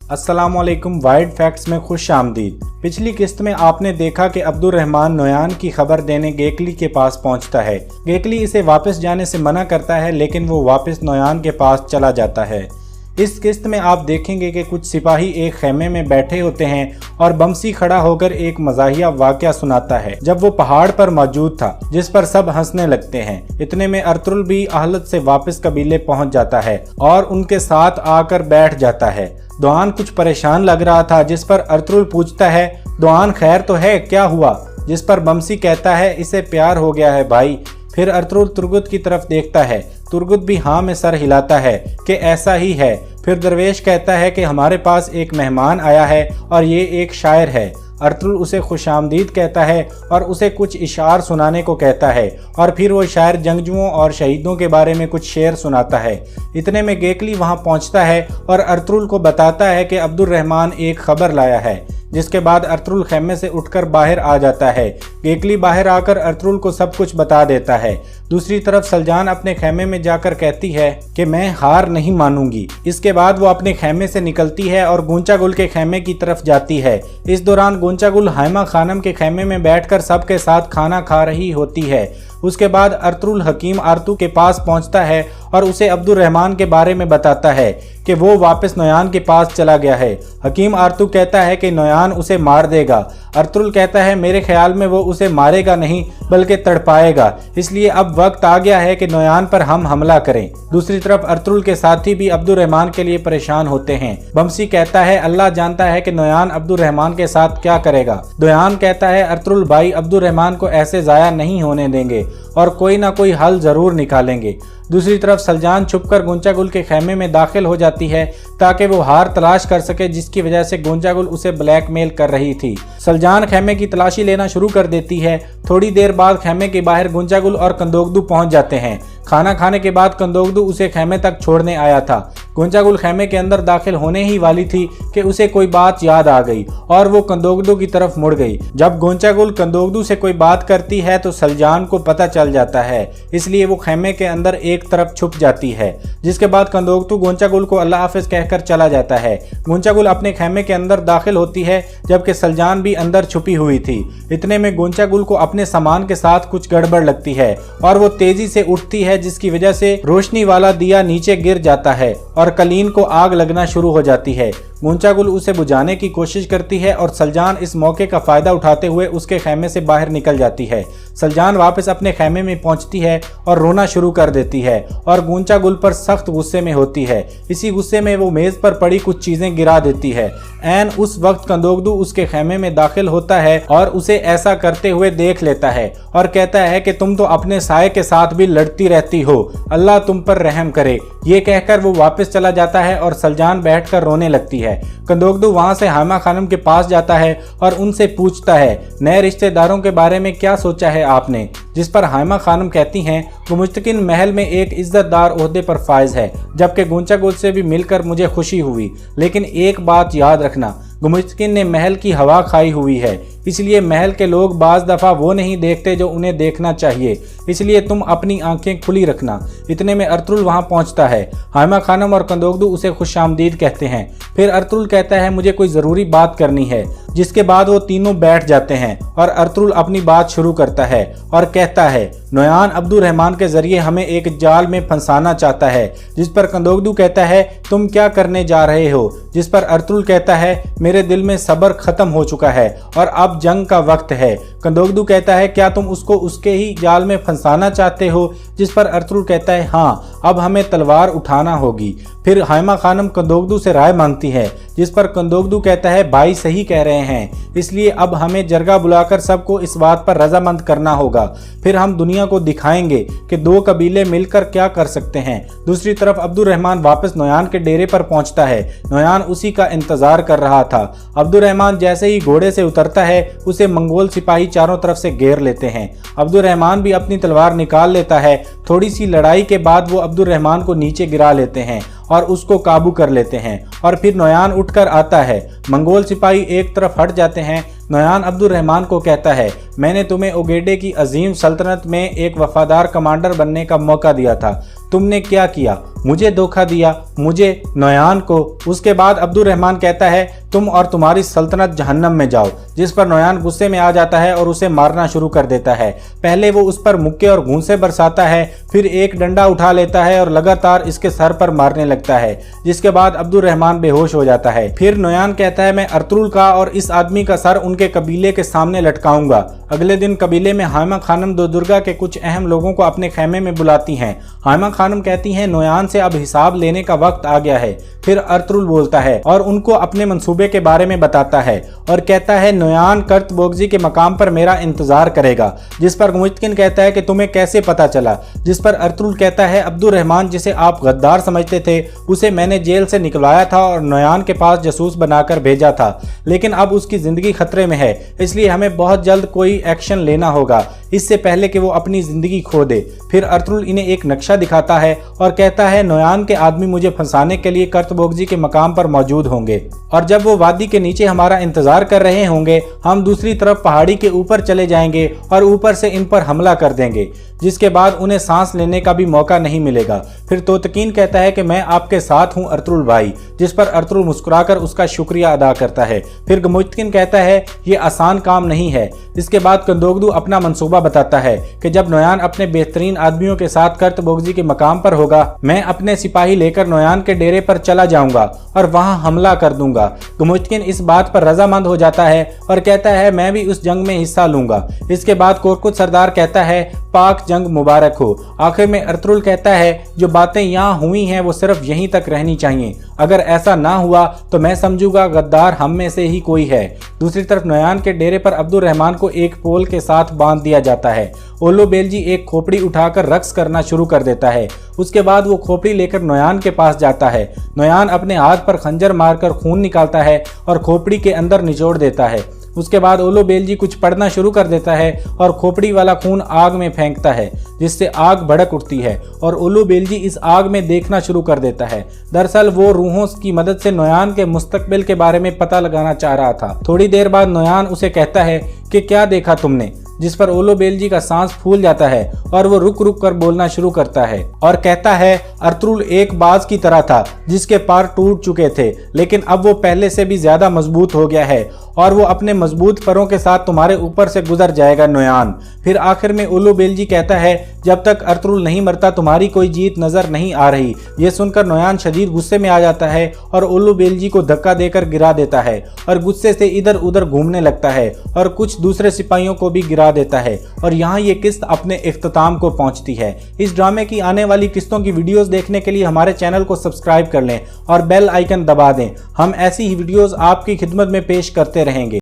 अस्सलामुअलैकुम, wide facts में खुश आमदीद। पिछली किस्त में आपने देखा कि अब्दुर्रहमान नोयान की खबर देने गेकली के पास पहुंचता है। गेकली इसे वापस जाने से मना करता है, लेकिन वो वापस नोयान के पास चला जाता है। इस किस्त में आप देखेंगे कि कुछ सिपाही एक खेमे में बैठे होते हैं और बमसी खड़ा होकर एक मज़ाहिया वाक़या सुनाता है जब वो पहाड़ पर मौजूद था, जिस पर सब हंसने लगते हैं। इतने में अर्तुल भी आहलत से वापस कबीले पहुंच जाता है और उनके साथ आकर बैठ जाता है। दोआन कुछ परेशान लग रहा था, जिस पर अर्तुल पूछता है, दोआन खैर तो है, क्या हुआ? जिस पर बमसी कहता है, इसे प्यार हो गया है भाई। फिर अर्तुल तुर्गुत की तरफ देखता है। तुर्गुत भी हाँ में सर हिलाता है कि ऐसा ही है। फिर दरवेश कहता है कि हमारे पास एक मेहमान आया है और ये एक शायर है। अर्तुल उसे खुशामदीद कहता है और उसे कुछ इशार सुनाने को कहता है और फिर वो शायर जंगजुओं और शहीदों के बारे में कुछ शेर सुनाता है। इतने में गेकली वहाँ पहुँचता है और अर्तुल को बताता है कि अब्दुर्रहमान एक खबर लाया है। जिसके बाद अर्तुल खेमे से उठकर बाहर आ जाता है। गेकली बाहर आकर अर्तुल को सब कुछ बता देता है। दूसरी तरफ सलजान अपने खेमे में जाकर कहती है कि मैं हार नहीं मानूंगी। इसके बाद वो अपने खेमे से निकलती है और गोंचागुल के खेमे की तरफ जाती है। इस दौरान गोंचागुल हाइमा खानम के खेमे में बैठकर सबके साथ खाना खा रही होती है। उसके बाद अर्तुल हकीम आरतू के पास पहुंचता है और उसे अब्दुर्रहमान के बारे में बताता है कि वो वापस नोयान के पास चला गया है। हकीम आरतू कहता है कि नोयान उसे मार देगा। अर्तुल कहता है, मेरे ख्याल में वो उसे मारेगा नहीं बल्कि तड़पाएगा, इसलिए अब वक्त आ गया है कि नोयान पर हम हमला करें। दूसरी तरफ अर्तुल के साथी भी अब्दुर्रहमान के लिए परेशान होते हैं। बमसी कहता है, अल्लाह जानता है कि नोयान अब्दुर्रहमान के साथ क्या करेगा। दोयान कहता है, अर्तुल भाई अब्दुर्रहमान को ऐसे जाया नहीं होने देंगे और कोई ना कोई हल जरूर निकालेंगे। दूसरी तरफ सलजान छुपकर गोंचागुल के खेमे में दाखिल हो जाती है ताकि वो हार तलाश कर सके, जिसकी वजह से गोंचागुल उसे ब्लैकमेल कर रही थी। सलजान खेमे की तलाशी लेना शुरू कर देती है। थोड़ी देर बाद खेमे के बाहर गोंचागुल और कंदोगदू पहुंच जाते हैं। खाना खाने के बाद कंदोगदू उसे खेमे तक छोड़ने आया था। गोंचागुल खेमे के अंदर दाखिल होने ही वाली थी कि उसे कोई बात याद आ गई और वो कंदोगदू की तरफ मुड़ गई। जब गोंचागुल कंदोगदू से कोई बात करती है तो सलजान को पता चल जाता है, इसलिए वो खेमे के अंदर एक तरफ छुप जाती है। जिसके बाद कंदोगदू गोंचागुल को अल्लाह हाफिज कहकर चला जाता है। गोंचागुल अपने खेमे के अंदर दाखिल होती है, जबकि सलजान भी अंदर छुपी हुई थी। इतने में गोंचागुल को अपने सामान के साथ कुछ गड़बड़ लगती है और वो तेजी से उठती है, जिसकी वजह से रोशनी वाला दिया नीचे गिर जाता है और कलीन को आग लगना शुरू हो जाती है। गोंचागुल उसे बुझाने की कोशिश करती है और सलजान इस मौके का फायदा उठाते हुए उसके खेमे से बाहर निकल जाती है। सलजान वापस अपने खेमे में पहुंचती है और रोना शुरू कर देती है और गोंचागुल पर सख्त गुस्से में होती है। इसी गुस्से में वो मेज पर पड़ी कुछ चीजें गिरा देती है। ऐन उस वक्त कंदोगदू उसके खेमे में दाखिल होता है और उसे ऐसा करते हुए देख लेता है और कहता है कि तुम तो अपने साये के साथ भी लड़ती रहती हो, अल्लाह तुम पर रहम करे। ये कहकर वो वापस चला जाता है और सलजान बैठकर रोने लगती है। कंदोगदू वहां से हाइमा खानम के पास जाता है और उनसे पूछता है, नए रिश्तेदारों के बारे में क्या सोचा है आपने? जिस पर हाइमा खानम कहती हैं, गुमुश्तकिन महल में एक इज्जतदार ओहदे पर फायज है, जबकि गोंचागुल से भी मिलकर मुझे खुशी हुई, लेकिन एक बात याद रखना, गुमुश्तकिन ने महल की हवा खाई हुई है, इसलिए महल के लोग बाज दफा वो नहीं देखते जो उन्हें देखना चाहिए, इसलिए तुम अपनी आंखें खुली रखना। इतने में अर्तुल वहां पहुंचता है। हाइमा खानम और कंदोगदू उसे खुशामदीद कहते हैं। फिर अर्तुल कहता है, मुझे कोई जरूरी बात करनी है। जिसके बाद वो तीनों बैठ जाते हैं और अर्तुल अपनी बात शुरू करता है और कहता है, नोयान अब्दुर्रहमान के जरिए हमें एक जाल में फंसाना चाहता है। जिस पर कंदोगदू कहता है, तुम क्या करने जा रहे हो? जिस पर अर्तुल कहता है, मेरे दिल में सब्र खत्म हो चुका है और अब जंग का वक्त है। कंदोगदू कहता है, क्या तुम उसको उसके ही जाल में फंसाना चाहते हो? जिस पर अर्तुल कहता है, हाँ, अब हमें तलवार उठाना होगी। फिर हाइमा खानम कंदोगदू से राय मांगती है, जिस पर कंदोगदू कहता है, भाई सही कह रहे हैं, इसलिए अब हमें जरगा बुलाकर सबको इस बात पर रजामंद करना होगा। फिर हम दुनिया को दिखाएंगे कि दो कबीले मिलकर क्या कर सकते हैं। दूसरी तरफ अब्दुर्रहमान वापस नोयान के डेरे पर पहुंचता है। नोयान उसी का इंतजार कर रहा था। अब्दुर्रहमान जैसे ही घोड़े से उतरता है, उसे मंगोल सिपाही चारों तरफ से घेर लेते हैं। अब्दुर्रहमान भी अपनी तलवार निकाल लेता है। थोड़ी सी लड़ाई के बाद वो अब्दुर्रहमान को नीचे गिरा लेते हैं और उसको काबू कर लेते हैं और फिर नोयान उठकर आता है। मंगोल सिपाही एक तरफ हट जाते हैं। नोयान अब्दुर्रहमान को कहता है, मैंने तुम्हें ओगेडे की अजीम सल्तनत में एक वफादार कमांडर बनने का मौका दिया था, तुमने क्या किया, मुझे धोखा दिया, मुझे नोयान को। उसके बाद अब्दुर्रहमान कहता है तुम और तुम्हारी सल्तनत जहन्नम में जाओ, जिस पर नोयान गुस्से में आ जाता है और उसे मारना शुरू कर देता है। पहले वो उस पर मुक्के और घूंसे बरसाता है, फिर एक डंडा उठा लेता है और लगातार इसके सर पर मारने लगता है, जिसके बाद अब्दुर्रहमान बेहोश हो जाता है। फिर नोयान कहता है मैं अर्तुगरुल का और इस आदमी का सर उनके कबीले के सामने लटकाऊंगा। अगले दिन कबीले में हाइमा खानम दो दुर्गा के कुछ अहम लोगों को अपने खेमे में बुलाती हैं। हाइमा खानम कहती हैं नोयान से अब हिसाब लेने का वक्त आ गया है। फिर अर्तुगरुल बोलता है और उनको अपने मंसूबे के बारे में बताता है और कहता है नोयान कर्तबोगजी के मकाम पर मेरा इंतजार करेगा, जिस पर गुमुश्तकिन कहता है कि तुम्हें कैसे पता चला, जिस पर अर्तुगरुल कहता है अब्दुर्रहमान जिसे आप गद्दार समझते थे उसे मैंने जेल से निकलवाया था और नोयान के पास जासूस बनाकर भेजा था, लेकिन अब उसकी जिंदगी खतरे में है, इसलिए हमें बहुत जल्द कोई एक्शन लेना होगा इससे पहले कि वो अपनी जिंदगी खो दे। फिर अर्तुगरुल इन्हें एक नक्शा दिखाता है और कहता है नोयान के आदमी मुझे फंसाने के लिए कर्तबोगजी के मकाम पर मौजूद होंगे और जब वो वादी के नीचे हमारा इंतजार कर रहे होंगे हम दूसरी तरफ पहाड़ी के ऊपर चले जाएंगे और ऊपर से इन पर हमला कर देंगे, जिसके बाद उन्हें सांस लेने का भी मौका नहीं मिलेगा। फिर तोतकीन कहता है कि मैं आपके साथ हूं अर्तुगरुल भाई, जिस पर अर्तुगरुल मुस्कुराकर उसका शुक्रिया अदा करता है। फिर गुमुश्तकिन कहता है ये आसान काम नहीं है। इसके बाद कंदोगदू अपना मंसूबा बताता है कि जब नोयान अपने बेहतरीन आदमियों के साथ कर्तबोगजी के मकाम पर होगा मैं अपने सिपाही लेकर नोयान के डेरे पर चला जाऊंगा और वहां हमला कर दूंगा। गुमुश्तकिन इस बात पर रजामंद हो जाता है और कहता है मैं भी उस जंग में हिस्सा लूंगा। इसके बाद कोरकुट सरदार कहता है पाक जंग मुबारक हो। आखिर में अर्तुगरुल कहता है जो बातें यहाँ हुई हैं वो सिर्फ यहीं तक रहनी चाहिए, अगर ऐसा ना हुआ तो मैं समझूंगा गद्दार हम में से ही कोई है। दूसरी तरफ नोयान के डेरे पर अब्दुर्रहमान को एक पोल के साथ बांध दिया जाता है। ओलो बेलजी एक खोपड़ी उठाकर रक्स करना शुरू कर देता है। उसके बाद वो खोपड़ी लेकर नोयान के पास जाता है। नोयान अपने हाथ पर खंजर मारकर खून निकालता है और खोपड़ी के अंदर निचोड़ देता है। उसके बाद ओलो बेलजी कुछ पढ़ना शुरू कर देता है और खोपड़ी वाला खून आग में फेंकता है, जिससे आग भड़क उठती है और ओलो बेलजी इस आग में देखना शुरू कर देता है। दरअसल वो रूहों की मदद से नोयान के मुस्तकबिल के बारे में पता लगाना चाह रहा था। थोड़ी देर बाद नोयान उसे कहता है कि क्या देखा तुमने, जिस पर ओलो बेलजी का सांस फूल जाता है और वो रुक रुक कर बोलना शुरू करता है और कहता है अर्तुगरुल एक बाज की तरह था जिसके पार टूट चुके थे, लेकिन अब वो पहले से भी ज्यादा मजबूत हो गया है और वो अपने मजबूत परों के साथ तुम्हारे ऊपर से गुजर जाएगा नोयान। फिर आखिर में ओलो बेलजी कहता है जब तक अर्तुगरुल नहीं मरता तुम्हारी कोई जीत नजर नहीं आ रही। ये सुनकर नोयान शदीद गुस्से में आ जाता है और ओलो बेलजी को धक्का देकर गिरा देता है और गुस्से से इधर उधर घूमने लगता है और कुछ दूसरे सिपाहियों को भी गिरा देता है। और यहाँ ये किस्त अपने इख्तिताम को पहुंचती है। इस ड्रामे की आने वाली किस्तों की वीडियोस देखने के लिए हमारे चैनल को सब्सक्राइब कर लें और बेल आइकन दबा दें। हम ऐसी ही वीडियोस आपकी खिदमत में पेश करते रहेंगे।